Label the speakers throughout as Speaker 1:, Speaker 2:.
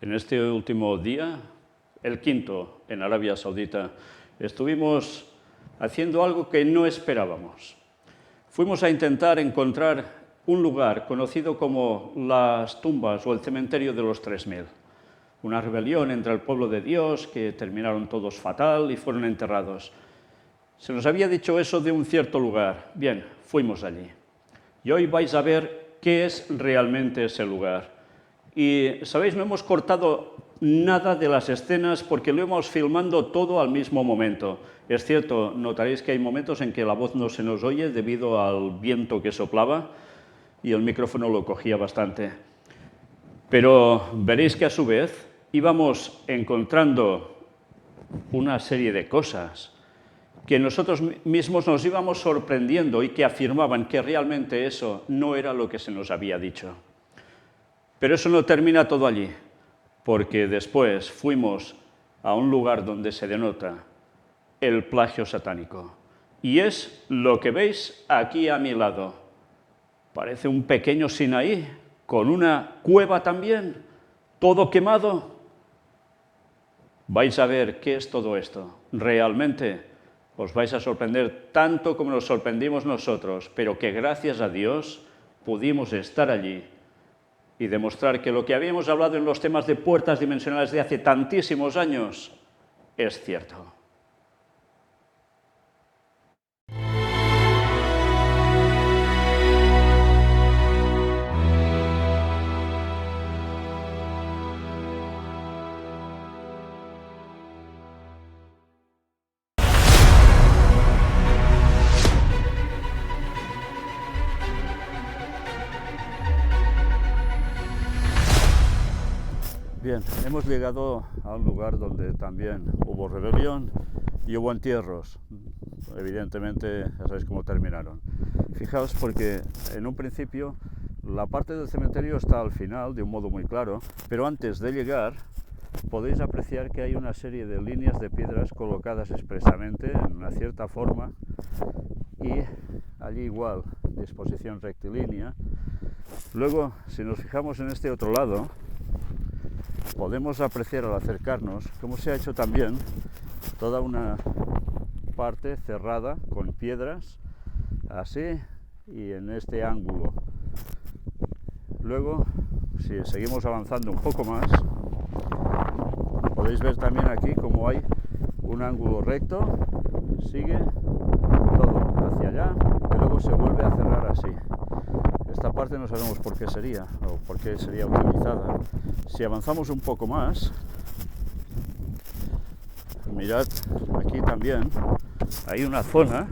Speaker 1: En este último día, el quinto en Arabia Saudita, estuvimos haciendo algo que no esperábamos. Fuimos a intentar encontrar un lugar conocido como las tumbas o el cementerio de los 3000. Una rebelión entre el pueblo de Dios que terminaron todos fatal y fueron enterrados. Se nos había dicho eso de un cierto lugar. Bien, fuimos allí. Y hoy vais a ver qué es realmente ese lugar. Y, ¿sabéis? No hemos cortado nada de las escenas porque lo hemos filmando todo al mismo momento. Es cierto, notaréis que hay momentos en que la voz no se nos oye debido al viento que soplaba y el micrófono lo cogía bastante. Pero veréis que a su vez íbamos encontrando una serie de cosas que nosotros mismos nos íbamos sorprendiendo y que afirmaban que realmente eso no era lo que se nos había dicho. Pero eso no termina todo allí, porque después fuimos a un lugar donde se denota el plagio satánico. Y es lo que veis aquí a mi lado. Parece un pequeño Sinaí, con una cueva también, todo quemado. Vais a ver qué es todo esto. Realmente os vais a sorprender tanto como nos sorprendimos nosotros, pero que gracias a Dios pudimos estar allí y demostrar que lo que habíamos hablado en los temas de puertas dimensionales de hace tantísimos años es cierto. Bien, hemos llegado a un lugar donde también hubo rebelión y hubo entierros. Evidentemente, ya sabéis cómo terminaron. Fijaos porque en un principio la parte del cementerio está al final, de un modo muy claro, pero antes de llegar podéis apreciar que hay una serie de líneas de piedras colocadas expresamente en una cierta forma y allí igual, disposición rectilínea. Luego, si nos fijamos en este otro lado, podemos apreciar al acercarnos cómo se ha hecho también toda una parte cerrada con piedras, así y en este ángulo. Luego, si seguimos avanzando un poco más, podéis ver también aquí cómo hay un ángulo recto, sigue todo hacia allá y luego se vuelve a cerrar así. Esta parte no sabemos por qué sería o por qué sería utilizada. Si avanzamos un poco más, mirad, aquí también hay una zona,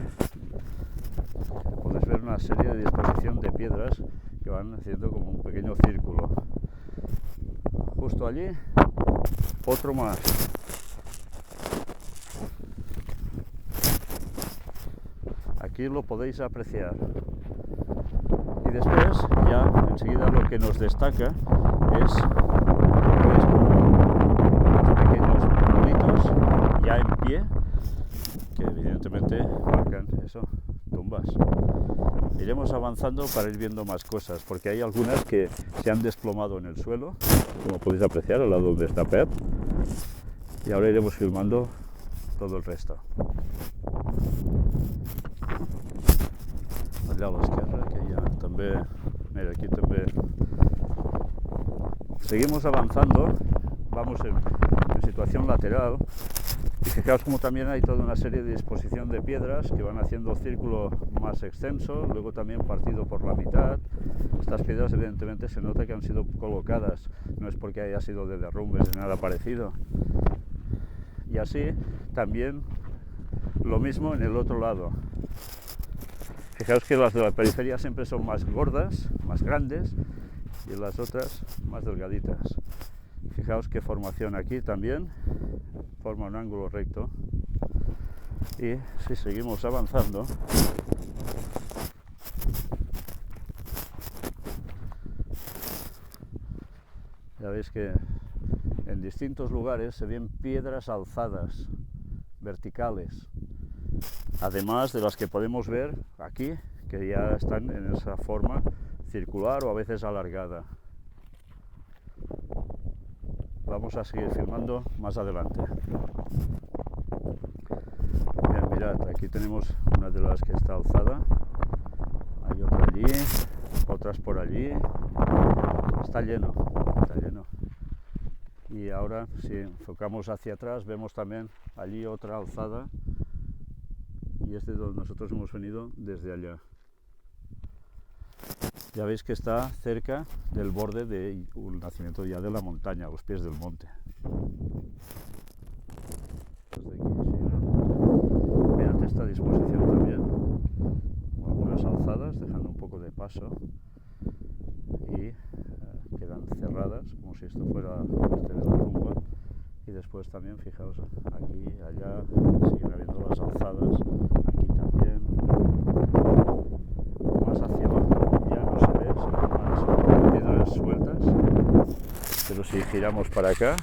Speaker 1: podéis ver una serie de disposición de piedras que van haciendo como un pequeño círculo. Justo allí, otro más. Aquí lo podéis apreciar. Y después, ya enseguida lo que nos destaca es unos pequeños monolitos ya en pie, que evidentemente marcan eso, tumbas. Iremos avanzando para ir viendo más cosas, porque hay algunas que se han desplomado en el suelo, como podéis apreciar al lado donde está Pep, y ahora iremos filmando todo el resto. Allà a l'esquerra, que hi ha també... Mira, aquí també... Seguimos avanzando, vamos en situación lateral, y fijaos como también hay toda una serie de disposición de piedras que van haciendo círculo más extenso, luego también partido por la mitad. Estas piedras evidentemente se nota que han sido colocadas, no es porque haya sido de derrumbes ni nada parecido. Y así también lo mismo en el otro lado. Fijaos que las de la periferia siempre son más gordas, más grandes, y las otras más delgaditas. Fijaos qué formación aquí también, forma un ángulo recto. Y si seguimos avanzando, ya veis que en distintos lugares se ven piedras alzadas, verticales, además de las que podemos ver aquí, que ya están en esa forma circular o a veces alargada. vamos a seguir filmando más adelante. Bien, mirad, aquí tenemos una de las que está alzada, hay otra allí, otras por allí, está lleno, está lleno. Y ahora, si enfocamos hacia atrás, vemos también allí otra alzada, y es de donde nosotros hemos venido, desde allá. Ya veis que está cerca del borde del nacimiento ya de la montaña, a los pies del monte. Mirad esta disposición también, algunas alzadas, dejando un poco de paso, y quedan cerradas, como si esto fuera parte de la tumba. Y después también, fijaos, aquí, allá, siguen habiendo las alzadas, aquí también. Más hacia abajo ya no se ve, son más piedras sueltas, pero si giramos para acá,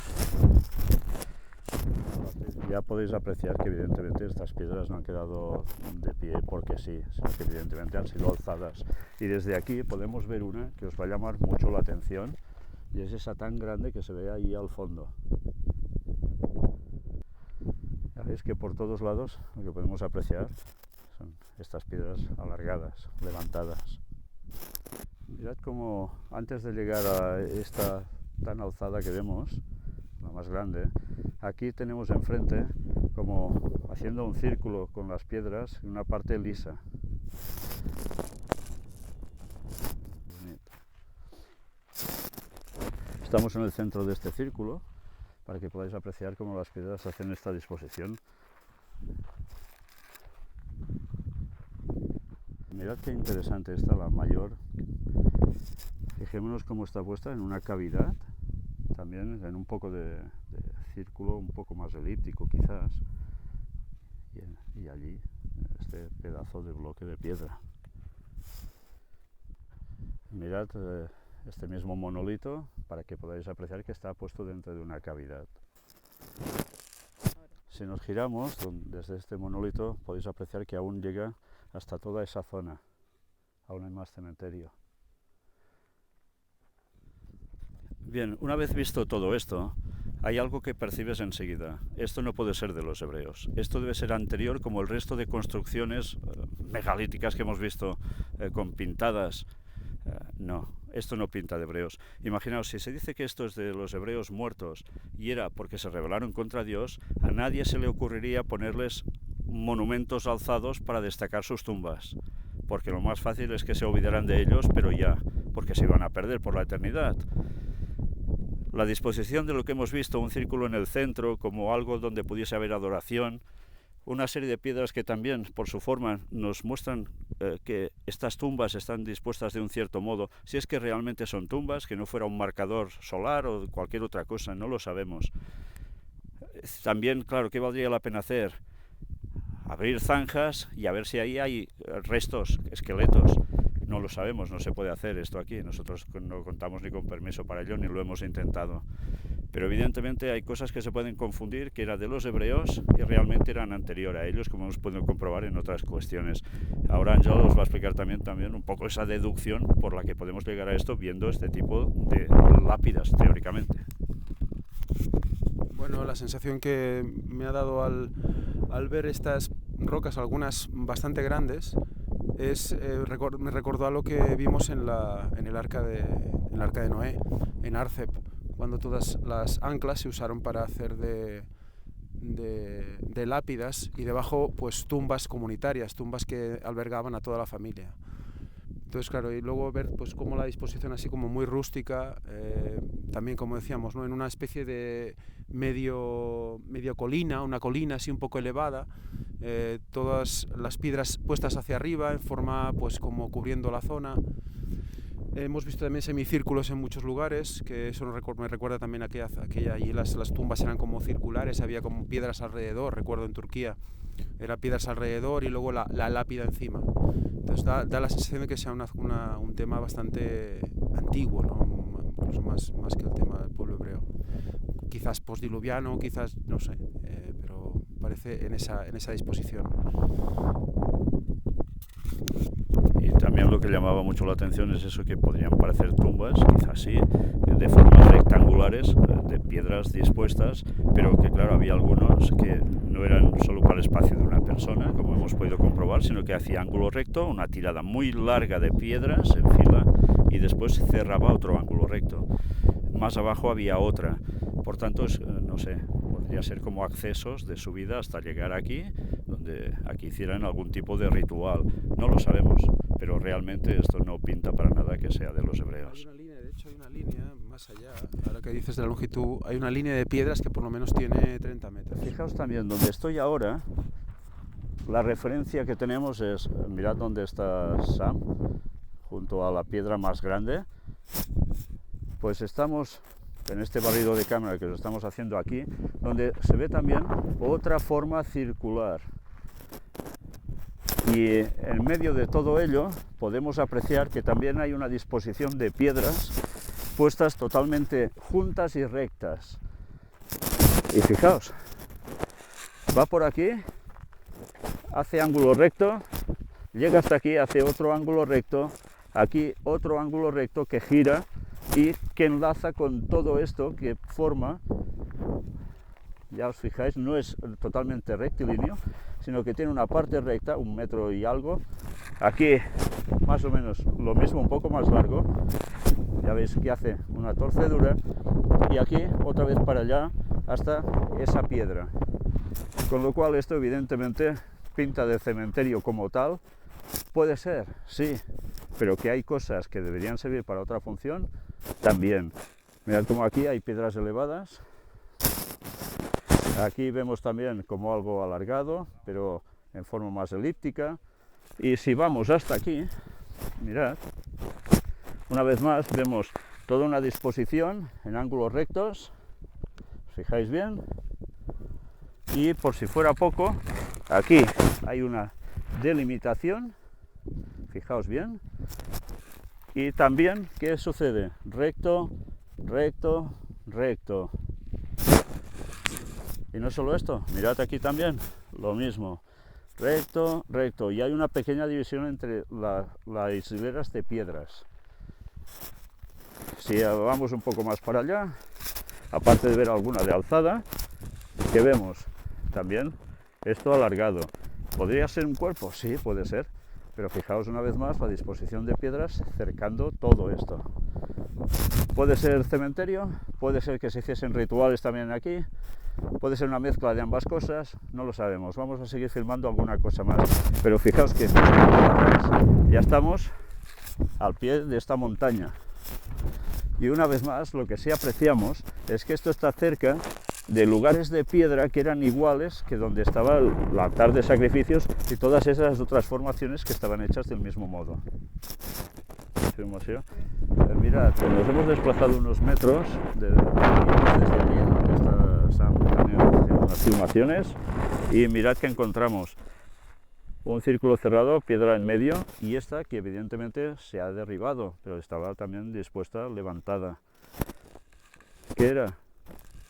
Speaker 1: ya podéis apreciar que evidentemente estas piedras no han quedado de pie porque sí, sino que evidentemente han sido alzadas. Y desde aquí podemos ver una que os va a llamar mucho la atención, y es esa tan grande que se ve ahí al fondo. Ya veis que por todos lados lo que podemos apreciar son estas piedras alargadas, levantadas. Mirad cómo antes de llegar a esta tan alzada que vemos, la más grande, aquí tenemos enfrente como haciendo un círculo con las piedras en una parte lisa. Estamos en el centro de este círculo para que podáis apreciar cómo las piedras hacen esta disposición. Mirad qué interesante está la mayor. Fijémonos cómo está puesta en una cavidad, también en un poco de círculo, un poco más elíptico quizás, y allí este pedazo de bloque de piedra. Mirad este mismo monolito para que podáis apreciar que está puesto dentro de una cavidad. Si nos giramos desde este monolito podéis apreciar que aún llega hasta toda esa zona, aún hay más cementerio. Bien, una vez visto todo esto, hay algo que percibes enseguida. Esto no puede ser de los hebreos. Esto debe ser anterior, como el resto de construcciones megalíticas que hemos visto con pintadas. No, esto no pinta de hebreos. Imaginaos, si se dice que esto es de los hebreos muertos y era porque se rebelaron contra Dios, a nadie se le ocurriría ponerles monumentos alzados para destacar sus tumbas, porque lo más fácil es que se olvidaran de ellos, pero ya, porque se iban a perder por la eternidad. La disposición de lo que hemos visto, un círculo en el centro, como algo donde pudiese haber adoración, una serie de piedras que también, por su forma, nos muestran que estas tumbas están dispuestas de un cierto modo, si es que realmente son tumbas, que no fuera un marcador solar o cualquier otra cosa, no lo sabemos. También, claro, ¿qué valdría la pena hacer? Abrir zanjas y a ver si ahí hay restos, esqueletos. No lo sabemos, no se puede hacer esto aquí, nosotros no contamos ni con permiso para ello, ni lo hemos intentado. Pero evidentemente hay cosas que se pueden confundir, que era de los hebreos y realmente eran anterior a ellos, como hemos podido comprobar en otras cuestiones. Ahora Ángel os va a explicar también un poco esa deducción por la que podemos llegar a esto viendo este tipo de lápidas, teóricamente.
Speaker 2: Bueno, la sensación que me ha dado al ver estas rocas, algunas bastante grandes, me recordó a lo que vimos en el arca de Noé, en Arcep, cuando todas las anclas se usaron para hacer de lápidas y debajo pues tumbas comunitarias, tumbas que albergaban a toda la familia. Entonces, claro, y luego ver pues cómo la disposición así como muy rústica, también como decíamos, ¿no? En una especie de medio colina, una colina así un poco elevada, todas las piedras puestas hacia arriba en forma pues como cubriendo la zona. Hemos visto también semicírculos en muchos lugares, que eso me recuerda también a aquella allí las tumbas eran como circulares, había como piedras alrededor, recuerdo en Turquía, eran piedras alrededor y luego la lápida encima. Entonces da la sensación de que sea un tema bastante antiguo, ¿no? Incluso más que el tema del pueblo hebreo. Quizás postdiluviano, quizás, no sé, pero parece en esa disposición.
Speaker 1: Y también lo que llamaba mucho la atención es eso, que podrían parecer tumbas, quizás sí, de formas rectangulares, de piedras dispuestas, pero que claro, había algunos que no eran solo para el espacio de una persona, como hemos podido comprobar, sino que hacía ángulo recto, una tirada muy larga de piedras en fila, y después cerraba otro ángulo recto. Más abajo había otra, por tanto, no sé, podría ser como accesos de subida hasta llegar aquí, donde aquí hicieran algún tipo de ritual. No lo sabemos, pero realmente esto no pinta para nada que sea de los hebreos.
Speaker 2: Hay una línea, de hecho hay una línea más allá, ahora que dices de la longitud, hay una línea de piedras que por lo menos tiene 30 metros.
Speaker 1: Fijaos también, donde estoy ahora, la referencia que tenemos es, mirad dónde está Sam, junto a la piedra más grande. Pues estamos en este barrido de cámara que lo estamos haciendo aquí, donde se ve también otra forma circular. Y en medio de todo ello podemos apreciar que también hay una disposición de piedras puestas totalmente juntas y rectas. Y fijaos, va por aquí, hace ángulo recto, llega hasta aquí, hace otro ángulo recto, aquí otro ángulo recto que gira y que enlaza con todo esto que forma, ya os fijáis, no es totalmente rectilíneo, sino que tiene una parte recta, 1 metro y algo, aquí más o menos lo mismo, un poco más largo, ya veis que hace una torcedura, y aquí otra vez para allá hasta esa piedra, con lo cual esto evidentemente pinta de cementerio como tal. Puede ser, sí, pero que hay cosas que deberían servir para otra función, también. Mirad como aquí hay piedras elevadas. Aquí vemos también como algo alargado, pero en forma más elíptica. Y si vamos hasta aquí, mirad, una vez más vemos toda una disposición en ángulos rectos. ¿Os fijáis bien? Y por si fuera poco, aquí hay una delimitación. Fijaos bien. Y también, ¿qué sucede? Recto, recto, recto. Y no solo esto, mirad aquí también, lo mismo. Recto, recto. Y hay una pequeña división entre las hileras de piedras. Si vamos un poco más para allá, aparte de ver alguna de alzada, ¿qué vemos? También esto alargado. ¿Podría ser un cuerpo? Sí, puede ser. Pero fijaos una vez más la disposición de piedras cercando todo esto. Puede ser cementerio, puede ser que se hiciesen rituales también aquí, puede ser una mezcla de ambas cosas, no lo sabemos. Vamos a seguir filmando alguna cosa más. Pero fijaos que ya estamos al pie de esta montaña. Y una vez más lo que sí apreciamos es que esto está cerca de lugares de piedra que eran iguales que donde estaba el altar de sacrificios y todas esas otras formaciones que estaban hechas del mismo modo. Mirad, nos hemos desplazado unos metros desde allí, donde está Sam también haciendo unas filmaciones, y mirad que encontramos un círculo cerrado, piedra en medio, y esta que evidentemente se ha derribado, pero estaba también dispuesta, levantada. ¿Qué era?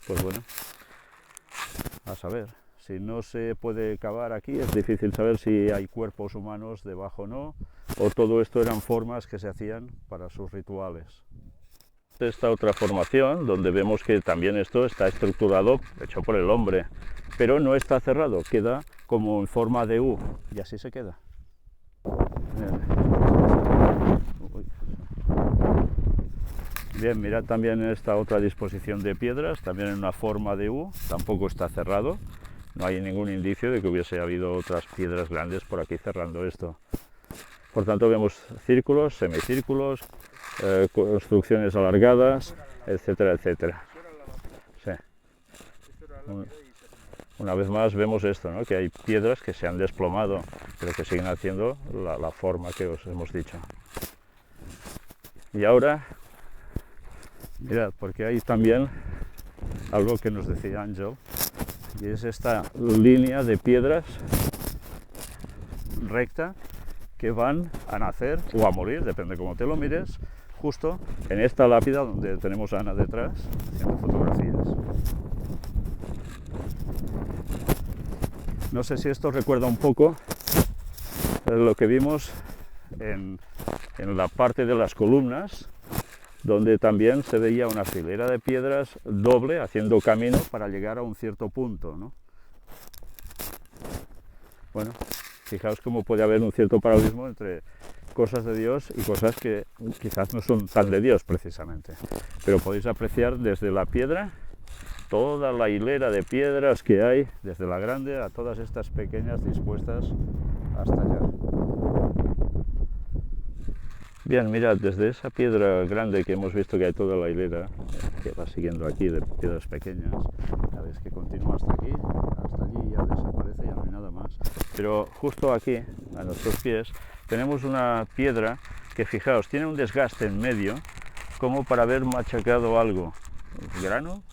Speaker 1: Pues bueno, a saber. Si no se puede cavar aquí, es difícil saber si hay cuerpos humanos debajo o no, o todo esto eran formas que se hacían para sus rituales. Esta otra formación, donde vemos que también esto está estructurado, hecho por el hombre, pero no está cerrado, queda como en forma de U, y así se queda. Bien, mirad también esta otra disposición de piedras, también en una forma de U, tampoco está cerrado. No hay ningún indicio de que hubiese habido otras piedras grandes por aquí cerrando esto. Por tanto, vemos círculos, semicírculos, construcciones alargadas, etcétera, etcétera. Sí. Una vez más vemos esto, ¿no? Que hay piedras que se han desplomado, pero que siguen haciendo la forma que os hemos dicho. Y ahora, mirad, porque hay también algo que nos decía Ángel, y es esta línea de piedras recta que van a nacer o a morir, depende cómo te lo mires, justo en esta lápida donde tenemos a Ana detrás haciendo fotografías. No sé si esto recuerda un poco lo que vimos en la parte de las columnas, donde también se veía una filera de piedras doble haciendo camino para llegar a un cierto punto, ¿no? Bueno, fijaos cómo puede haber un cierto paralelismo entre cosas de Dios y cosas que quizás no son tan de Dios precisamente, pero podéis apreciar desde la piedra toda la hilera de piedras que hay, desde la grande a todas estas pequeñas dispuestas hasta allá. Bien, mirad, desde esa piedra grande que hemos visto que hay toda la hilera, que va siguiendo aquí de piedras pequeñas, ya veis que continúa hasta aquí, hasta allí ya desaparece, ya no hay nada más. Pero justo aquí, a nuestros pies, tenemos una piedra que, fijaos, tiene un desgaste en medio, como para haber machacado algo. ¿Grano?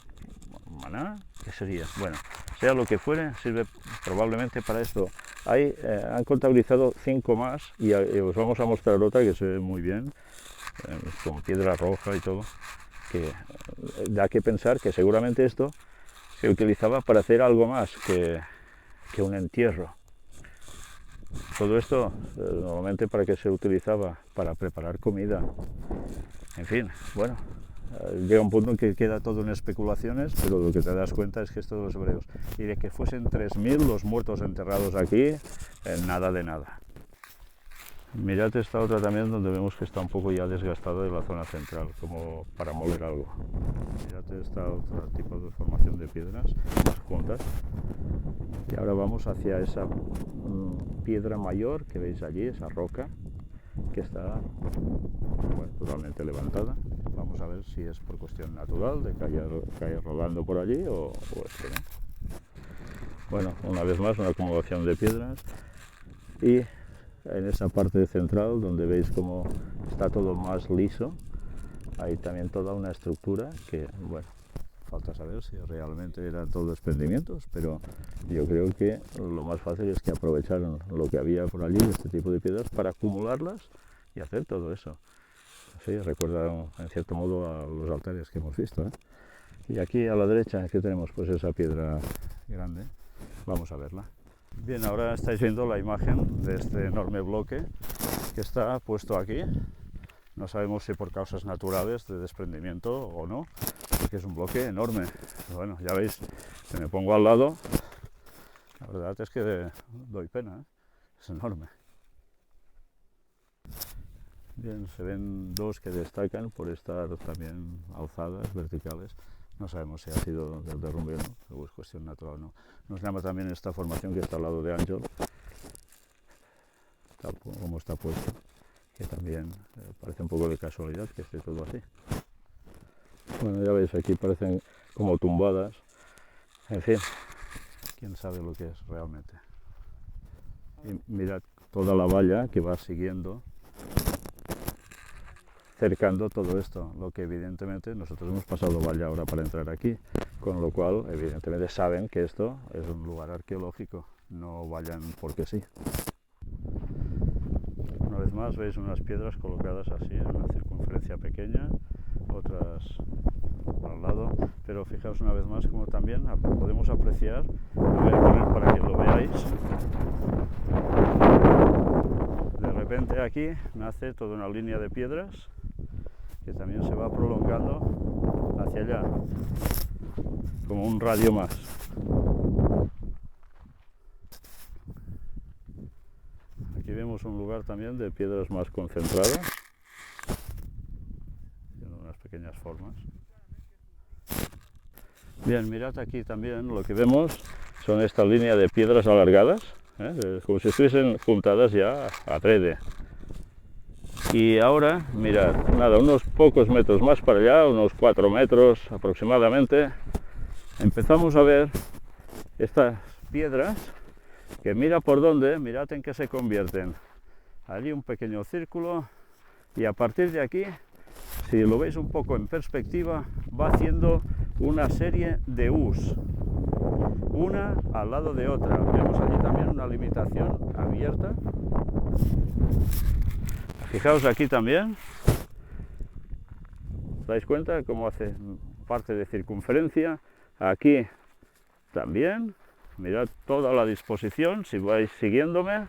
Speaker 1: ¿Maná? ¿Qué sería? Bueno, sea lo que fuere, sirve probablemente para esto. Ahí han contabilizado 5 más y os vamos a mostrar otra que se ve muy bien, con piedra roja y todo, que da que pensar que seguramente esto se utilizaba para hacer algo más que un entierro. Todo esto normalmente para qué se utilizaba, para preparar comida. En fin, bueno, llega un punto en que queda todo en especulaciones, pero lo que te das cuenta es que esto de los hebreos, y de que fuesen 3000 los muertos enterrados aquí, nada de nada. Mirad esta otra también, donde vemos que está un poco ya desgastada de la zona central, como para moler algo. Mirad esta otra tipo de formación de piedras más juntas. Y ahora vamos hacia esa piedra mayor que veis allí, esa roca, que está totalmente levantada. Vamos a ver si es por cuestión natural de que haya rodando por allí o es que no. Bueno, una vez más una acumulación de piedras, y en esa parte central donde veis cómo está todo más liso, hay también toda una estructura que, bueno, falta saber si realmente eran todos desprendimientos, pero yo creo que lo más fácil es que aprovecharon lo que había por allí, este tipo de piedras, para acumularlas y hacer todo eso. Sí, recuerda en cierto modo a los altares que hemos visto, ¿eh? Y aquí a la derecha, ¿qué tenemos? Pues esa piedra grande. Vamos a verla. Bien, ahora estáis viendo la imagen de este enorme bloque que está puesto aquí. No sabemos si por causas naturales de desprendimiento o no, porque es un bloque enorme. Bueno, ya veis, si me pongo al lado, la verdad es que doy pena, ¿eh? Es enorme. Bien, se ven dos que destacan por estar también alzadas, verticales. No sabemos si ha sido del derrumbe o no, o es cuestión natural o no. Nos llama también esta formación que está al lado de Ángel, tal como está puesto, que también parece un poco de casualidad que esté todo así. Bueno, ya veis, aquí parecen como tumbadas. En fin, quién sabe lo que es realmente. Y mirad toda la valla que va siguiendo, cercando todo esto, lo que evidentemente nosotros hemos pasado valla ahora para entrar aquí, con lo cual evidentemente saben que esto es un lugar arqueológico, no vayan porque sí. Una vez más veis unas piedras colocadas así en una circunferencia pequeña, otras al lado, pero fijaos una vez más como también podemos apreciar, lo voy a poner para que lo veáis. De repente aquí nace toda una línea de piedras que también se va prolongando hacia allá, como un radio más. Aquí vemos un lugar también de piedras más concentradas, tiene unas pequeñas formas. Bien, mirad aquí también lo que vemos son esta línea de piedras alargadas, como si estuviesen juntadas ya adrede. Y ahora, mirad, nada, unos pocos metros más para allá, unos 4 metros aproximadamente, empezamos a ver estas piedras que mira por dónde, mirad en qué se convierten. Allí un pequeño círculo y a partir de aquí, si lo veis un poco en perspectiva, va haciendo una serie de U's, una al lado de otra. Vemos allí también una limitación abierta. Fijaos aquí también, ¿os dais cuenta cómo hace parte de circunferencia? Aquí también, mirad toda la disposición, si vais siguiéndome.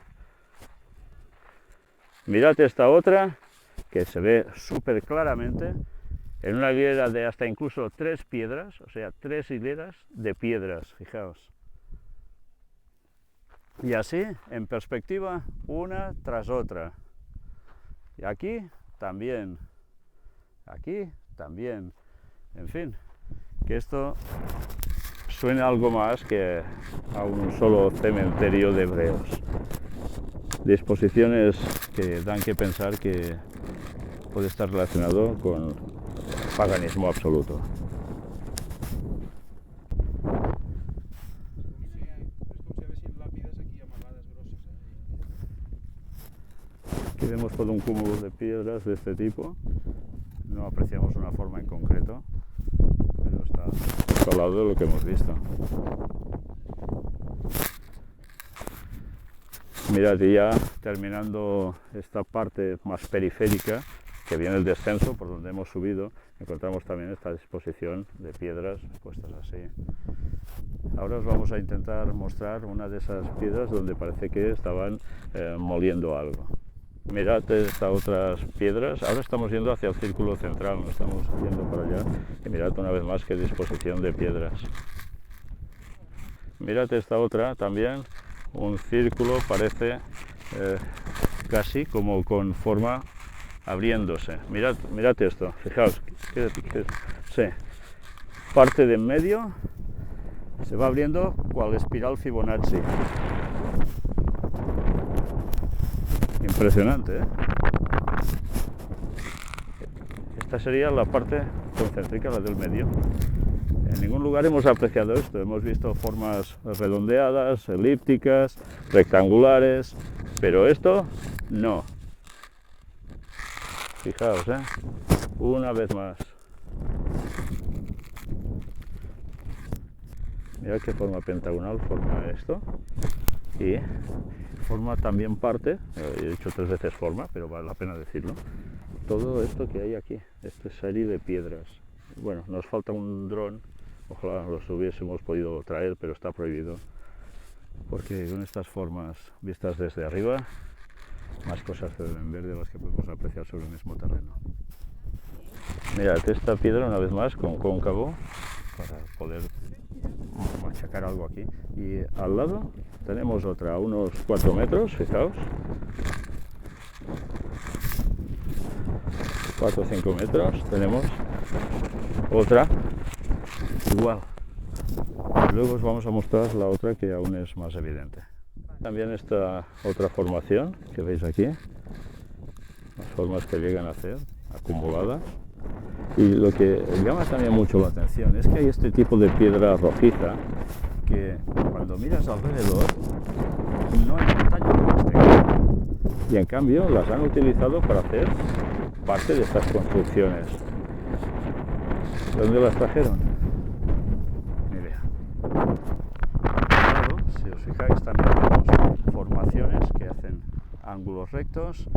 Speaker 1: Mirad esta otra, que se ve súper claramente en una hilera de hasta incluso 3 piedras, o sea, 3 hileras de piedras, fijaos. Y así, en perspectiva, una tras otra. Y aquí también, en fin, que esto suena algo más que a un solo cementerio de hebreos. Disposiciones que dan que pensar que puede estar relacionado con paganismo absoluto. Aquí vemos todo un cúmulo de piedras de este tipo. No apreciamos una forma en concreto, pero está al lado de lo que hemos visto. Mirad, y ya terminando esta parte más periférica, que viene el descenso por donde hemos subido, encontramos también esta disposición de piedras puestas así. Ahora os vamos a intentar mostrar una de esas piedras donde parece que estaban moliendo algo. Mirad estas otras piedras, ahora estamos yendo hacia el círculo central, no estamos yendo para allá, y mirad una vez más qué disposición de piedras. Mirad esta otra también, un círculo, parece casi como con forma abriéndose. Mirad esto, fijaos, sí, parte de en medio se va abriendo cual espiral Fibonacci. Impresionante, ¿eh? Esta sería la parte concéntrica, la del medio. En ningún lugar hemos apreciado esto. Hemos visto formas redondeadas, elípticas, rectangulares, pero esto no. Fijaos, una vez más. Mirad qué forma pentagonal forma esto. Y forma también parte, he dicho 3 veces forma, pero vale la pena decirlo, todo esto que hay aquí, esta serie de piedras. Bueno, nos falta un dron, ojalá los hubiésemos podido traer, pero está prohibido, porque con estas formas vistas desde arriba, más cosas se deben ver de las que podemos apreciar sobre el mismo terreno. Mirad, esta piedra una vez más con cóncavo, para poder machacar algo aquí, y al lado tenemos otra a unos 4 metros, fijaos, 4 o 5 metros, tenemos otra igual. Luego os vamos a mostrar la otra que aún es más evidente. También esta otra formación que veis aquí, las formas que llegan a ser acumuladas. Y lo que llama también mucho la atención es que hay este tipo de piedra rojiza que cuando miras alrededor no hay montaña que las tenga. Y en cambio las han utilizado para hacer parte de estas construcciones. ¿De dónde las trajeron? Ni idea. Claro, si os fijáis también tenemos formaciones que hacen ángulos rectos,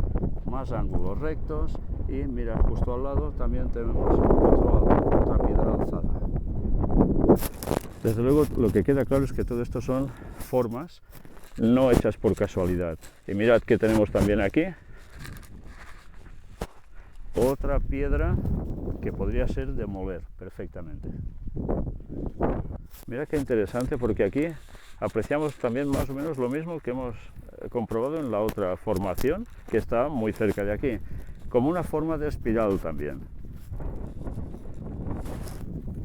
Speaker 1: más ángulos rectos, y mira, justo al lado también tenemos otra piedra alzada. Desde luego lo que queda claro es que todo esto son formas no hechas por casualidad. Y mirad que tenemos también aquí otra piedra que podría ser de moler perfectamente. Mira qué interesante, porque aquí apreciamos también más o menos lo mismo que hemos comprobado en la otra formación que está muy cerca de aquí, como una forma de espiral también.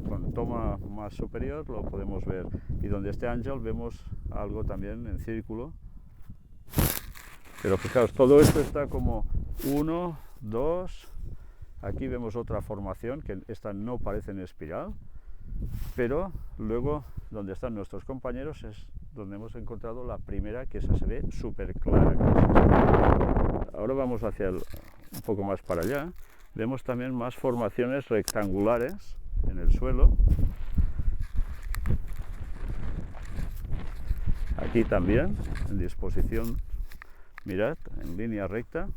Speaker 1: Con toma más superior lo podemos ver, y donde este ángel vemos algo también en círculo, pero fijaos, todo esto está como 1, 2, aquí vemos otra formación que esta no parece en espiral, pero luego donde están nuestros compañeros es donde hemos encontrado la primera, que esa se ve súper clara. Ahora vamos hacia un poco más para allá, vemos también más formaciones rectangulares en el suelo. Aquí también, en disposición, mirad, en línea recta,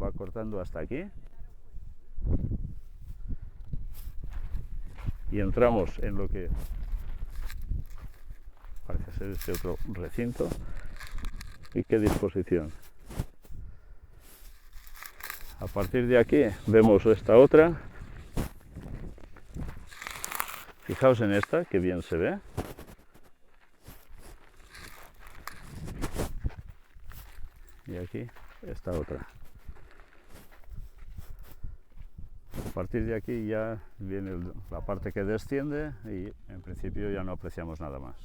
Speaker 1: va cortando hasta aquí. Y entramos en lo que parece ser este otro recinto. ¿Y qué disposición? A partir de aquí vemos esta otra, Fijaos en esta, que bien se ve. Y aquí esta otra. A partir de aquí ya viene la parte que desciende y en principio ya no apreciamos nada más.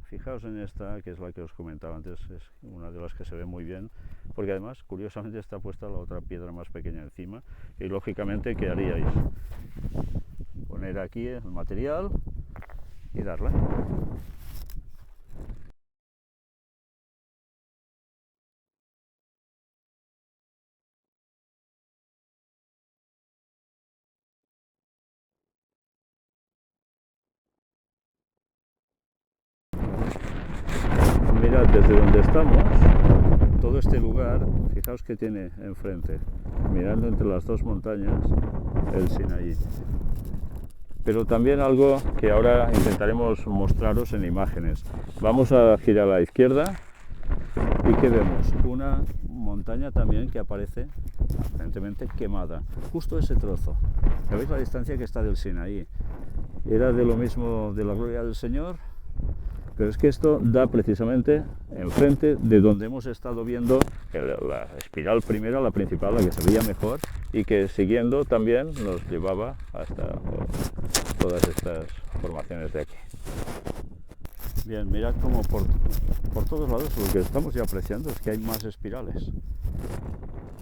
Speaker 1: Fijaos en esta, que es la que os comentaba antes, es una de las que se ve muy bien, porque además, curiosamente, está puesta la otra piedra más pequeña encima, y lógicamente, ¿qué haríais? Poner aquí el material y darle. Mirad, desde donde estamos, todo este lugar, fijaos que tiene enfrente, mirando entre las dos montañas, el Sinaí. Pero también algo que ahora intentaremos mostraros en imágenes. Vamos a girar a la izquierda y ¿qué vemos? Una montaña también que aparece aparentemente quemada. Justo ese trozo. ¿Veis la distancia que está del Sinaí? Era de lo mismo de la gloria del Señor. Pero es que esto da precisamente enfrente de donde hemos estado viendo la espiral primera, la principal, la que se veía mejor, y que siguiendo también nos llevaba hasta todas estas formaciones de aquí. Bien, mirad como por todos lados lo que estamos ya apreciando es que hay más espirales.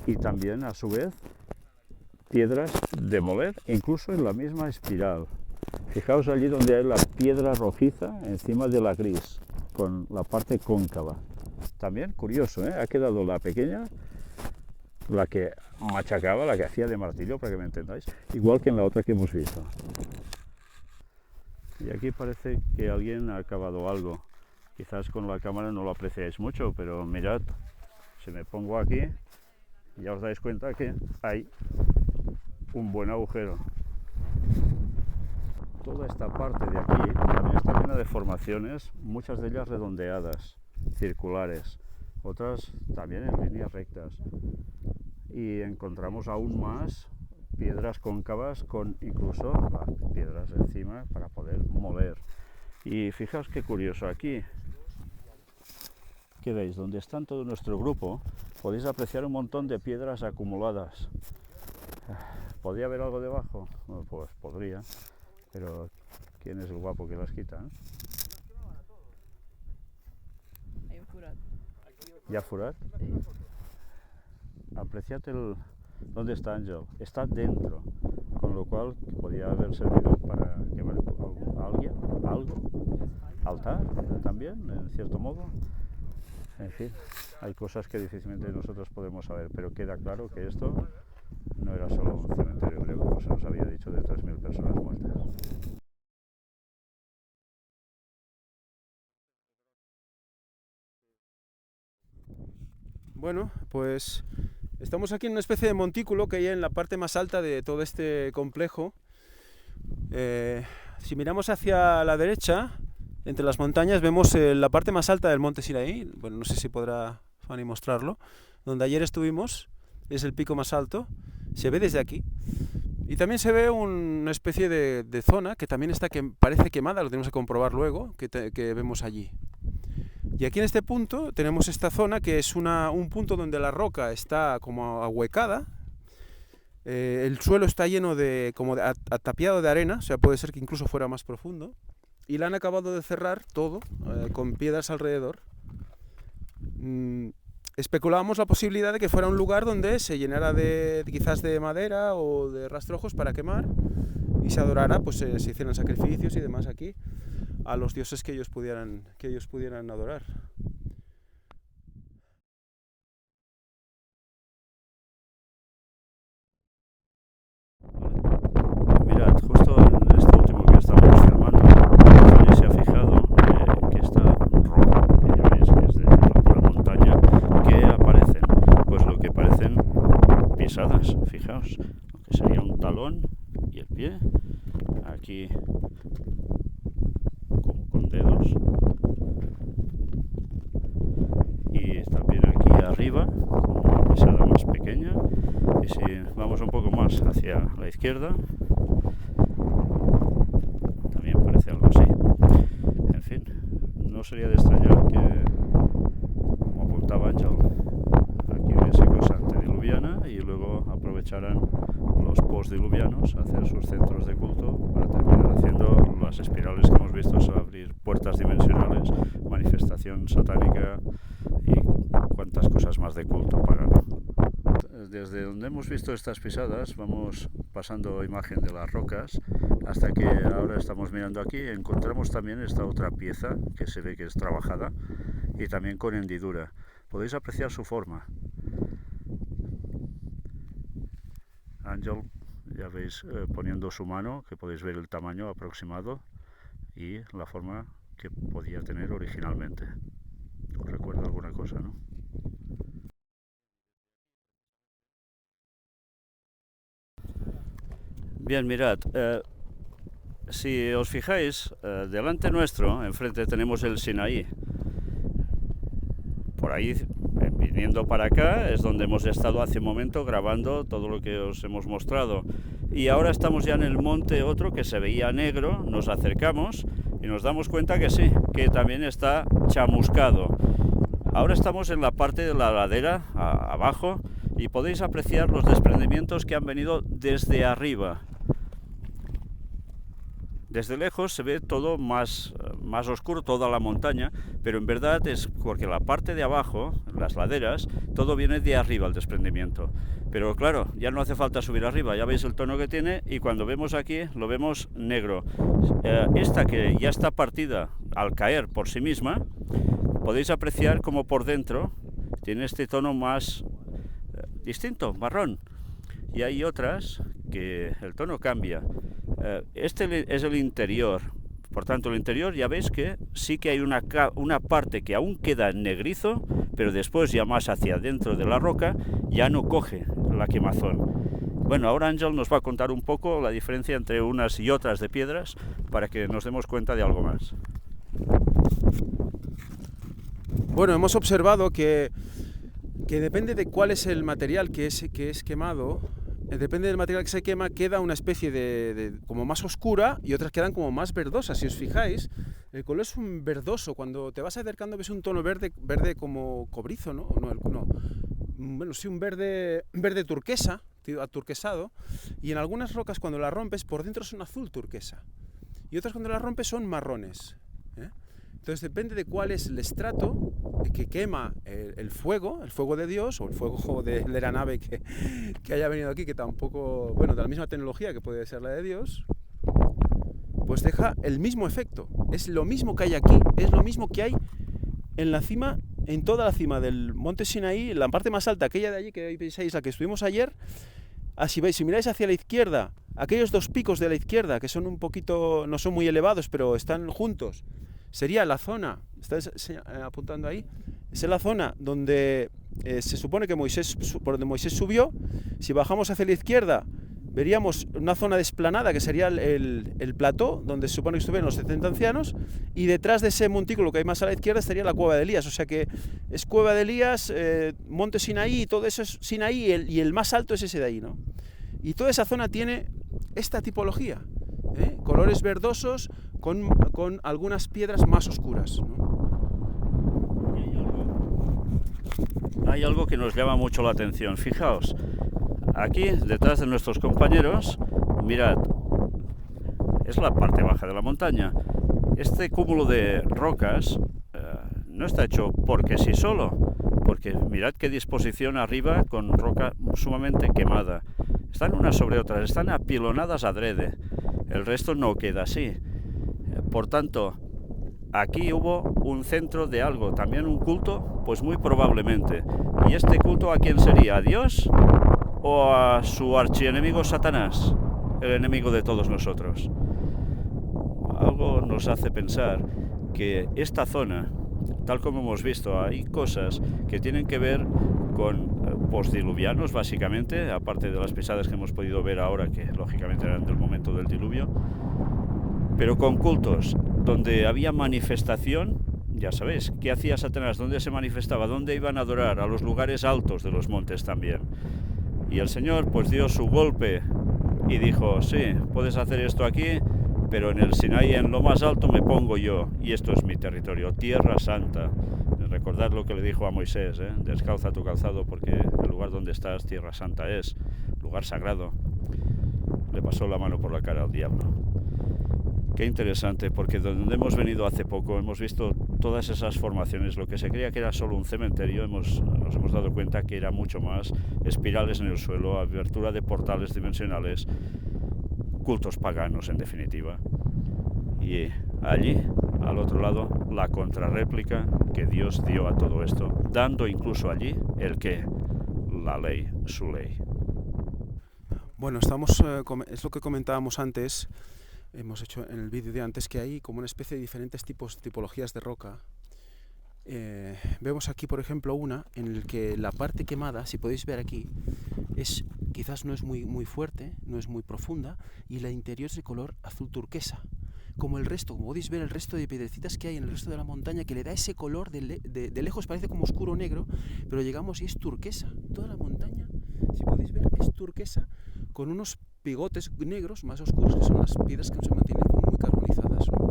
Speaker 1: Y también, a su vez, piedras de moler, incluso en la misma espiral. Fijaos allí donde hay la piedra rojiza encima de la gris, con la parte cóncava. También curioso, ¿eh? Ha quedado la pequeña, la que machacaba, la que hacía de martillo, para que me entendáis, igual que en la otra que hemos visto. Y aquí parece que alguien ha acabado algo. Quizás con la cámara no lo apreciáis mucho, pero mirad, si me pongo aquí, ya os dais cuenta que hay un buen agujero. Toda esta parte de aquí también está llena de formaciones, muchas de ellas redondeadas, circulares, otras también en líneas rectas. Y encontramos aún más piedras cóncavas con incluso las piedras encima para poder moler. Y fijaos qué curioso, aquí, ¿qué veis? Donde está todo nuestro grupo, podéis apreciar un montón de piedras acumuladas. ¿Podría haber algo debajo? Bueno, pues podría. Pero ¿quién es el guapo que las quita?
Speaker 3: Hay un furat.
Speaker 1: ¿Ya furat?
Speaker 3: Sí.
Speaker 1: Apreciad ¿dónde está Ángel? Está dentro, con lo cual podría haber servido para quemar a alguien, algo, altar también, en cierto modo. En fin, hay cosas que difícilmente nosotros podemos saber, pero queda claro que esto no era solo un cementerio hebreo, como se nos había dicho, de 3.000 personas muertas.
Speaker 2: Bueno, pues estamos aquí en una especie de montículo que hay en la parte más alta de todo este complejo. Si miramos hacia la derecha, entre las montañas, vemos la parte más alta del monte Sinaí. Bueno, no sé si podrá Fanny mostrarlo. Donde ayer estuvimos, es el pico más alto. Se ve desde aquí. Y también se ve una especie de zona que también está parece quemada, lo tenemos que comprobar luego, que vemos allí. Y aquí en este punto tenemos esta zona que es un punto donde la roca está como ahuecada. El suelo está lleno como atapiado de arena, o sea, puede ser que incluso fuera más profundo. Y la han acabado de cerrar todo, con piedras alrededor. Especulábamos la posibilidad de que fuera un lugar donde se llenara quizás de madera o de rastrojos para quemar y se adorara, pues se hicieran sacrificios y demás aquí a los dioses que ellos pudieran adorar.
Speaker 1: Mirad, justo en este último que estamos filmando, Fanny se ha fijado que está rojo, que ya veis que es de la pura montaña, que aparecen, pues lo que parecen pisadas, fijaos, lo que sería un talón y el pie, aquí como con dedos, y también aquí arriba, como una pisada más pequeña, y si vamos un poco más hacia la izquierda, también sería de extrañar que, como apuntaba Ángel, aquí hubiese cosa antediluviana y luego aprovecharan los postdiluvianos a hacer sus centros de culto para terminar haciendo las espirales que hemos visto, abrir puertas dimensionales, manifestación satánica y cuantas cosas más de culto pagano. Desde donde hemos visto estas pisadas vamos pasando imagen de las rocas hasta que ahora estamos mirando aquí, encontramos también esta otra pieza que se ve que es trabajada y también con hendidura. Podéis apreciar su forma. Ángel, ya veis, poniendo su mano, que podéis ver el tamaño aproximado y la forma que podía tener originalmente. ¿Os recuerda alguna cosa, no? Bien, mirad, si os fijáis, delante nuestro, enfrente tenemos el Sinaí. Por ahí, viniendo para acá, es donde hemos estado hace un momento grabando todo lo que os hemos mostrado. Y ahora estamos ya en el monte otro que se veía negro, nos acercamos y nos damos cuenta que sí, que también está chamuscado. Ahora estamos en la parte de la ladera, abajo, y podéis apreciar los desprendimientos que han venido desde arriba. Desde lejos se ve todo más oscuro, toda la montaña, pero en verdad es porque la parte de abajo, las laderas, todo viene de arriba el desprendimiento. Pero claro, ya no hace falta subir arriba, ya veis el tono que tiene y cuando vemos aquí lo vemos negro. Esta que ya está partida al caer por sí misma, podéis apreciar como por dentro tiene este tono más distinto, marrón. Y hay otras que el tono cambia. Este es el interior, por tanto el interior ya veis que sí que hay una parte que aún queda negrizo, pero después ya más hacia adentro de la roca ya no coge la quemazón. Bueno, ahora Ángel nos va a contar un poco la diferencia entre unas y otras de piedras para que nos demos cuenta de algo más.
Speaker 2: Bueno, hemos observado que depende de cuál es el material que es quemado, depende del material que se quema, queda una especie de como más oscura y otras quedan como más verdosas. Si os fijáis, el color es un verdoso. Cuando te vas acercando ves un tono verde como cobrizo, ¿no? No. Bueno, sí, un verde turquesa, aturquesado. Y en algunas rocas cuando las rompes por dentro son azul turquesa. Y otras cuando las rompes son marrones, ¿eh? Entonces depende de cuál es el estrato que quema el fuego de Dios o el fuego de la nave que haya venido aquí, que tampoco, bueno, de la misma tecnología que puede ser la de Dios, pues deja el mismo efecto. Es lo mismo que hay aquí, es lo mismo que hay en la cima, en toda la cima del monte Sinaí, la parte más alta, aquella de allí que veis, la que estuvimos ayer. Así veis, si miráis hacia la izquierda, aquellos dos picos de la izquierda que son un poquito, no son muy elevados, pero están juntos, sería la zona, ¿estáis apuntando ahí? Es la zona donde se supone que por donde Moisés subió. Si bajamos hacia la izquierda, veríamos una zona desplanada que sería el plató, donde se supone que estuvieron los 70 ancianos, y detrás de ese montículo que hay más a la izquierda estaría la cueva de Elías. O sea que es cueva de Elías, monte Sinaí, todo eso es Sinaí, y el más alto es ese de ahí, ¿no? Y toda esa zona tiene esta tipología, colores verdosos con algunas piedras más oscuras, ¿no?
Speaker 1: Hay algo que nos llama mucho la atención. Fijaos, aquí detrás de nuestros compañeros, mirad, es la parte baja de la montaña. Este cúmulo de rocas no está hecho porque sí solo, porque mirad qué disposición arriba con roca sumamente quemada. Están unas sobre otras, están apilonadas adrede. El resto no queda así. Por tanto, aquí hubo un centro de algo, también un culto, pues muy probablemente. ¿Y este culto a quién sería? ¿A Dios o a su archienemigo Satanás, el enemigo de todos nosotros? Algo nos hace pensar que esta zona, tal como hemos visto, hay cosas que tienen que ver con postdiluvianos, básicamente, aparte de las pisadas que hemos podido ver ahora, que lógicamente eran del momento del diluvio, pero con cultos donde había manifestación. Ya sabéis, ¿qué hacía Satanás? ¿Dónde se manifestaba? ¿Dónde iban a adorar? A los lugares altos de los montes también. Y el Señor pues dio su golpe y dijo, sí, puedes hacer esto aquí, pero en el Sinaí, en lo más alto, me pongo yo, y esto es mi territorio, Tierra Santa. Recordad lo que le dijo a Moisés, descalza tu calzado porque el lugar donde estás, Tierra Santa es, lugar sagrado. Le pasó la mano por la cara al diablo. Qué interesante, porque donde hemos venido hace poco hemos visto todas esas formaciones. Lo que se creía que era solo un cementerio, nos hemos dado cuenta que era mucho más. Espirales en el suelo, abertura de portales dimensionales, cultos paganos en definitiva. Y allí, al otro lado, la contrarréplica que Dios dio a todo esto, dando incluso allí el que, la ley, su ley.
Speaker 2: Bueno, es lo que comentábamos antes, hemos hecho en el vídeo de antes, que hay como una especie de diferentes tipologías de roca. Vemos aquí, por ejemplo, una en la que la parte quemada, si podéis ver aquí, quizás no es muy fuerte, no es muy profunda, y la interior es de color azul turquesa. Como el resto, como podéis ver, el resto de piedrecitas que hay en el resto de la montaña, que le da ese color de lejos, parece como oscuro negro, pero llegamos y es turquesa. Toda la montaña, si podéis ver, es turquesa, con unos bigotes negros más oscuros, que son las piedras que se mantienen como muy carbonizadas, ¿no?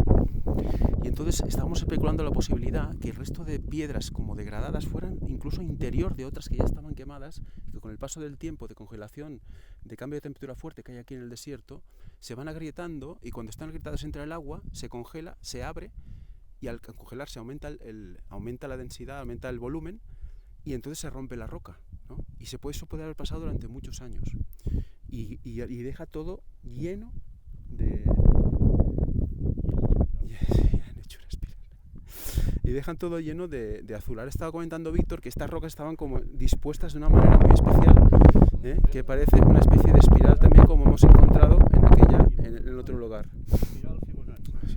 Speaker 2: Y entonces estábamos especulando la posibilidad que el resto de piedras como degradadas fueran incluso interior de otras que ya estaban quemadas, que con el paso del tiempo de congelación, de cambio de temperatura fuerte que hay aquí en el desierto, se van agrietando, y cuando están agrietadas entre el agua, se congela, se abre, y al congelarse aumenta la densidad, aumenta el volumen, y entonces se rompe la roca, ¿no? Y eso puede haber pasado durante muchos años. Y deja todo lleno de... Y dejan todo lleno de azul. Ahora estaba comentando Víctor que estas rocas estaban como dispuestas de una manera muy especial, que parece una especie de espiral también, como hemos encontrado en el otro lugar.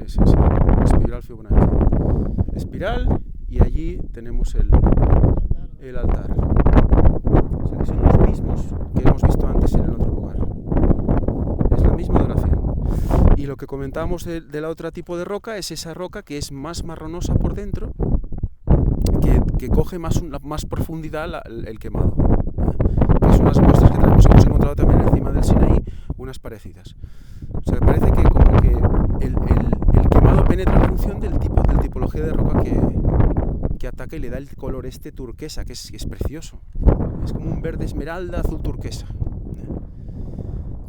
Speaker 2: Sí. Espiral Fibonacci. Espiral, y allí tenemos el altar. O sea que son los mismos que hemos visto antes en el otro lugar. Es la misma adoración. Y lo que comentábamos de la otra tipo de roca es esa roca que es más marronosa por dentro, que coge más profundidad el quemado. Que son las muestras que hemos encontrado también encima del Sinaí, unas parecidas. O sea, parece que como que el quemado penetra en función del tipología de roca que ataca, y le da el color turquesa, que es precioso. Es como un verde esmeralda, azul turquesa.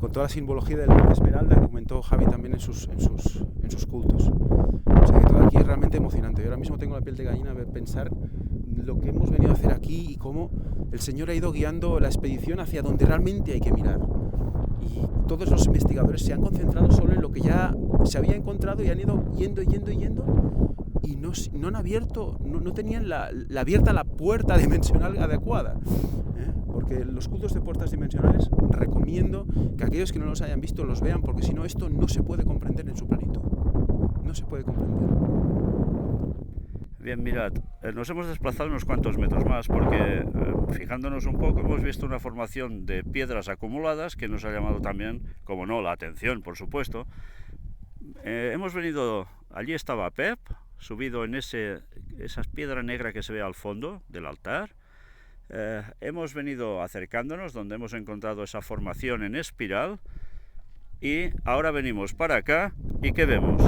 Speaker 2: Con toda la simbología del verde esmeralda que comentó Javi también en sus cultos. O sea que todo aquí es realmente emocionante. Yo ahora mismo tengo la piel de gallina de pensar lo que hemos venido a hacer aquí y cómo el Señor ha ido guiando la expedición hacia donde realmente hay que mirar. Y todos los investigadores se han concentrado solo en lo que ya se había encontrado, y han ido yendo, y no han abierto, no tenían abierta la puerta dimensional adecuada. Porque los cultos de puertas dimensionales recomiendo que aquellos que no los hayan visto los vean, porque si no, esto no se puede comprender en su plenitud. No se puede comprender.
Speaker 1: Bien, mirad, nos hemos desplazado unos cuantos metros más porque, fijándonos un poco, hemos visto una formación de piedras acumuladas que nos ha llamado también, como no, la atención, por supuesto. Hemos venido, allí estaba Pep, subido en esa piedra negra que se ve al fondo del altar. Hemos venido acercándonos donde hemos encontrado esa formación en espiral, y ahora venimos para acá, y ¿qué vemos?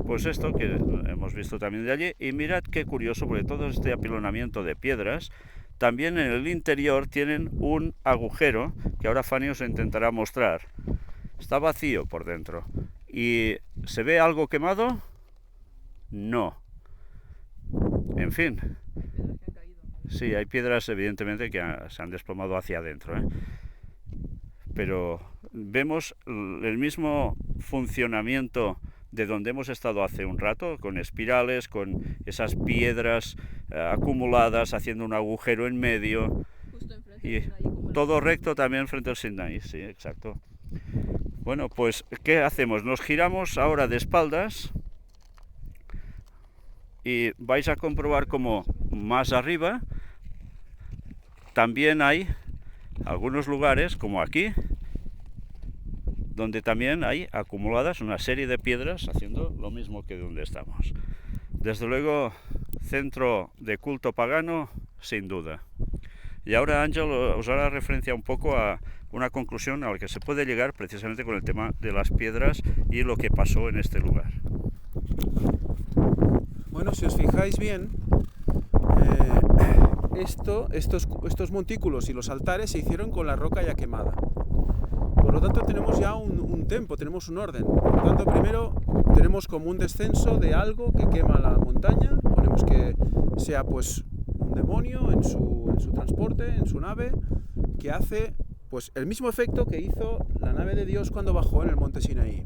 Speaker 1: Pues esto que hemos visto también de allí, y mirad qué curioso, porque todo este apilonamiento de piedras, también en el interior tienen un agujero que ahora Fanny os intentará mostrar. Está vacío por dentro. ¿Y se ve algo quemado? No. En fin. Sí, hay piedras evidentemente que se han desplomado hacia adentro, pero vemos el mismo funcionamiento de donde hemos estado hace un rato, con espirales, con esas piedras acumuladas, haciendo un agujero en medio, y todo recto también frente al Sinaí, sí, exacto. Bueno, pues, ¿qué hacemos? Nos giramos ahora de espaldas, y vais a comprobar como más arriba también hay algunos lugares, como aquí, donde también hay acumuladas una serie de piedras haciendo lo mismo que donde estamos. Desde luego, centro de culto pagano, sin duda. Y ahora Ángel os hará referencia un poco a una conclusión a la que se puede llegar precisamente con el tema de las piedras y lo que pasó en este lugar.
Speaker 2: Bueno, si os fijáis bien, estos montículos y los altares se hicieron con la roca ya quemada. Por lo tanto tenemos ya un tempo, tenemos un orden. Por lo tanto, primero tenemos como un descenso de algo que quema la montaña. Ponemos que sea pues un demonio en su transporte, en su nave, que hace pues el mismo efecto que hizo la nave de Dios cuando bajó en el monte Sinaí.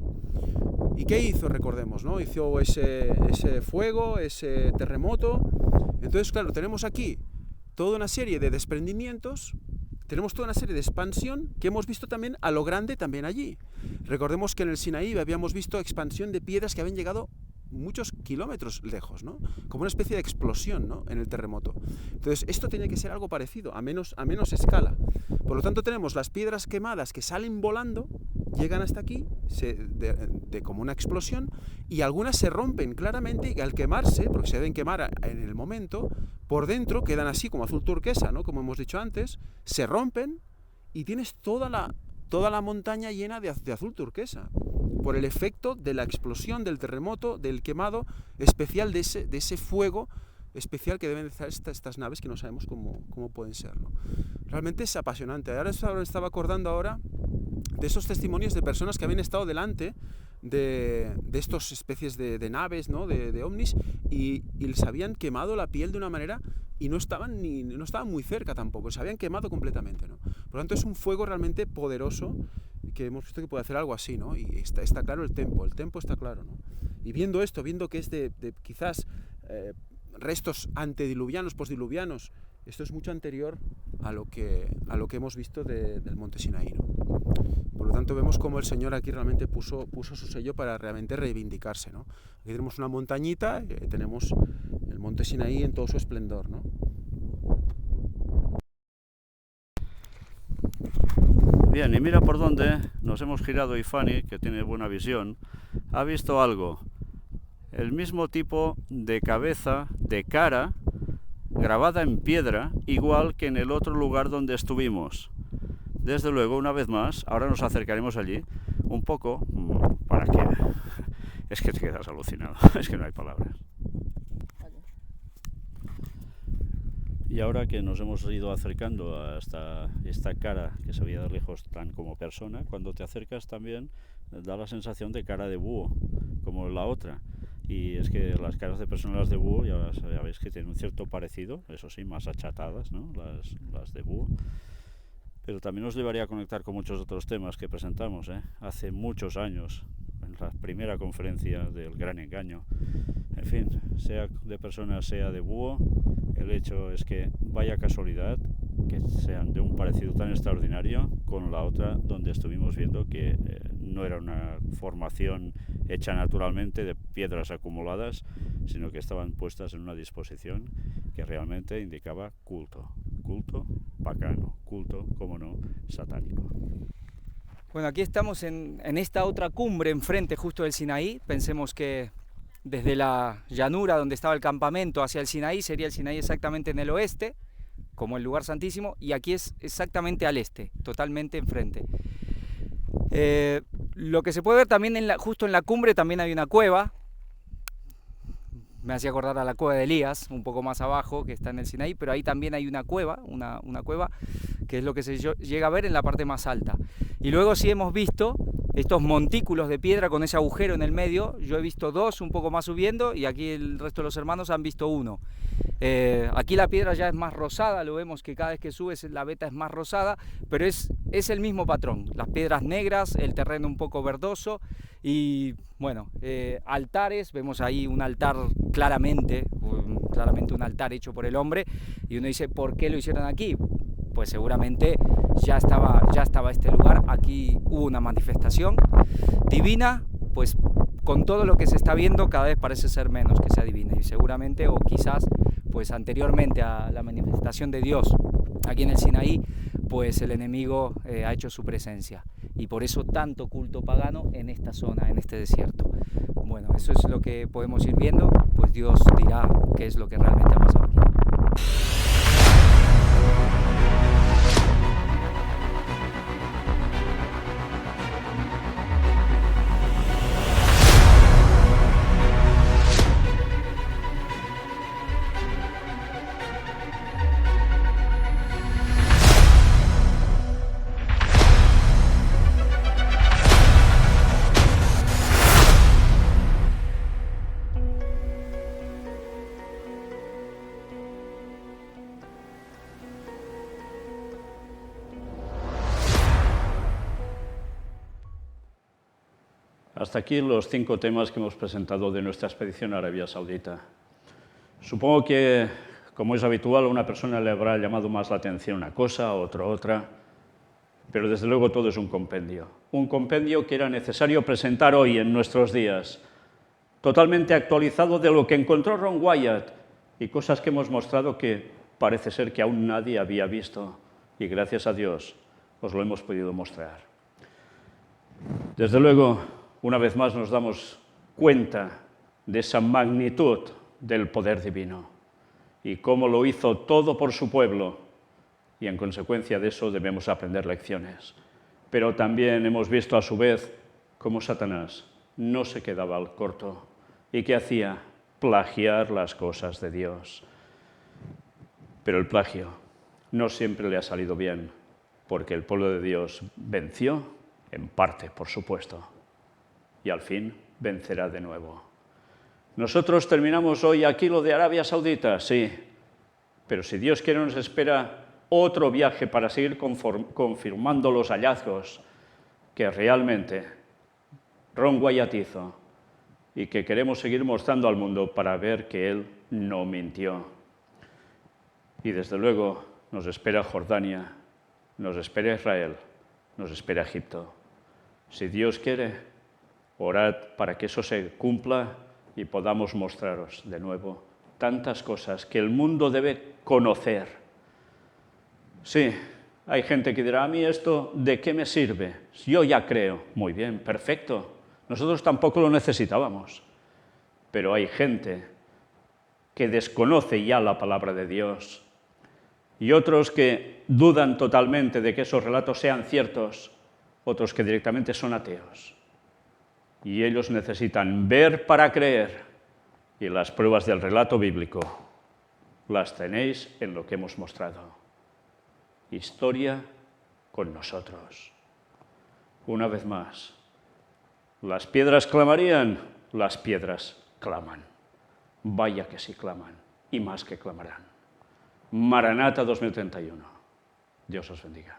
Speaker 2: ¿Y qué hizo? Recordemos, ¿no? Hizo ese fuego, ese terremoto. Entonces, claro, tenemos aquí toda una serie de desprendimientos, tenemos toda una serie de expansión que hemos visto también a lo grande también allí. Recordemos que en el Sinaí habíamos visto expansión de piedras que habían llegado muchos kilómetros lejos, ¿no? Como una especie de explosión, ¿no? En el terremoto. Entonces, esto tiene que ser algo parecido, a menos escala. Por lo tanto, tenemos las piedras quemadas que salen volando, llegan hasta aquí, como una explosión, y algunas se rompen claramente, y al quemarse, porque se deben quemar en el momento, por dentro quedan así como azul turquesa, ¿no? Como hemos dicho antes, se rompen y tienes toda la montaña llena de azul turquesa, por el efecto de la explosión, del terremoto, del quemado especial, de ese fuego especial que deben estar estas naves que no sabemos cómo pueden ser, ¿no? Realmente es apasionante. Ahora estaba acordando ahora de esos testimonios de personas que habían estado delante de estas especies de naves, ¿no? de ovnis, y les habían quemado la piel de una manera y no estaban muy cerca tampoco, se habían quemado completamente, ¿no? Por lo tanto, es un fuego realmente poderoso que hemos visto que puede hacer algo así, ¿no? Y está claro el tempo está claro, ¿no? Y viendo esto, viendo que es de quizás restos antediluvianos, postdiluvianos, esto es mucho anterior a lo que hemos visto del monte Sinaí, ¿no? Por lo tanto, vemos cómo el Señor aquí realmente puso su sello para realmente reivindicarse, ¿no? Aquí tenemos una montañita, tenemos el monte Sinaí en todo su esplendor, ¿no?
Speaker 1: Bien, y mira por dónde nos hemos girado, y Fanny, que tiene buena visión, ha visto algo. El mismo tipo de cabeza, de cara, grabada en piedra, igual que en el otro lugar donde estuvimos. Desde luego, una vez más, ahora nos acercaremos allí un poco para que... Es que te quedas alucinado, es que no hay palabras. Y ahora que nos hemos ido acercando hasta esta cara que se veía de lejos tan como persona, cuando te acercas también da la sensación de cara de búho, como la otra. Y es que las caras de personas de búho ya veis que tienen un cierto parecido, eso sí, más achatadas, ¿no? Las de búho. Pero también nos llevaría a conectar con muchos otros temas que presentamos, hace muchos años, en la primera conferencia del Gran Engaño. En fin, sea de personas, sea de búho, el hecho es que vaya casualidad que sean de un parecido tan extraordinario con la otra, donde estuvimos viendo que no era una formación hecha naturalmente de piedras acumuladas, sino que estaban puestas en una disposición que realmente indicaba culto pagano, culto, como no, satánico.
Speaker 4: Bueno, aquí estamos en esta otra cumbre enfrente justo del Sinaí. Pensemos que desde la llanura donde estaba el campamento hacia el Sinaí, sería el Sinaí exactamente en el oeste, como el lugar santísimo, y aquí es exactamente al este, totalmente enfrente. Lo que se puede ver también justo en la cumbre también hay una cueva. Me hacía acordar a la cueva de Elías, un poco más abajo, que está en el Sinaí, pero ahí también hay una cueva, una cueva, que es lo que se llega a ver en la parte más alta. Y luego sí hemos visto estos montículos de piedra con ese agujero en el medio. Yo he visto dos un poco más subiendo, y aquí el resto de los hermanos han visto uno. Aquí la piedra ya es más rosada, lo vemos que cada vez que subes la veta es más rosada, pero es el mismo patrón, las piedras negras, el terreno un poco verdoso y bueno, altares, vemos ahí un altar claramente un altar hecho por el hombre, y uno dice, ¿por qué lo hicieron aquí? Pues seguramente ya estaba este lugar, aquí hubo una manifestación divina, pues con todo lo que se está viendo cada vez parece ser menos que sea divina, y seguramente o quizás pues anteriormente a la manifestación de Dios aquí en el Sinaí, pues el enemigo ha hecho su presencia, y por eso tanto culto pagano en esta zona, en este desierto. Bueno, eso es lo que podemos ir viendo, pues Dios dirá qué es lo que realmente ha pasado aquí.
Speaker 1: hasta aquí los 5 temas que hemos presentado de nuestra expedición a Arabia Saudita. Supongo que, como es habitual, a una persona le habrá llamado más la atención una cosa, otra, pero desde luego todo es un compendio que era necesario presentar hoy en nuestros días, totalmente actualizado de lo que encontró Ron Wyatt y cosas que hemos mostrado que parece ser que aún nadie había visto, y gracias a Dios os lo hemos podido mostrar. Desde luego, una vez más nos damos cuenta de esa magnitud del poder divino y cómo lo hizo todo por su pueblo, y en consecuencia de eso debemos aprender lecciones. Pero también hemos visto a su vez cómo Satanás no se quedaba al corto y que hacía plagiar las cosas de Dios. Pero el plagio no siempre le ha salido bien, porque el pueblo de Dios venció, en parte, por supuesto, y al fin vencerá de nuevo. Nosotros terminamos hoy aquí lo de Arabia Saudita, sí, pero si Dios quiere nos espera otro viaje para seguir confirmando los hallazgos que realmente Ron Wyatt hizo y que queremos seguir mostrando al mundo para ver que él no mintió. Y desde luego nos espera Jordania, nos espera Israel, nos espera Egipto. Si Dios quiere, orad para que eso se cumpla y podamos mostraros de nuevo tantas cosas que el mundo debe conocer. Sí, hay gente que dirá, a mí esto, ¿de qué me sirve? Yo ya creo. Muy bien, perfecto. Nosotros tampoco lo necesitábamos. Pero hay gente que desconoce ya la palabra de Dios y otros que dudan totalmente de que esos relatos sean ciertos, otros que directamente son ateos. Y ellos necesitan ver para creer, y las pruebas del relato bíblico las tenéis en lo que hemos mostrado. Historia con nosotros. Una vez más, las piedras clamarían, las piedras claman. Vaya que sí claman, y más que clamarán. Maranata 2031. Dios os bendiga.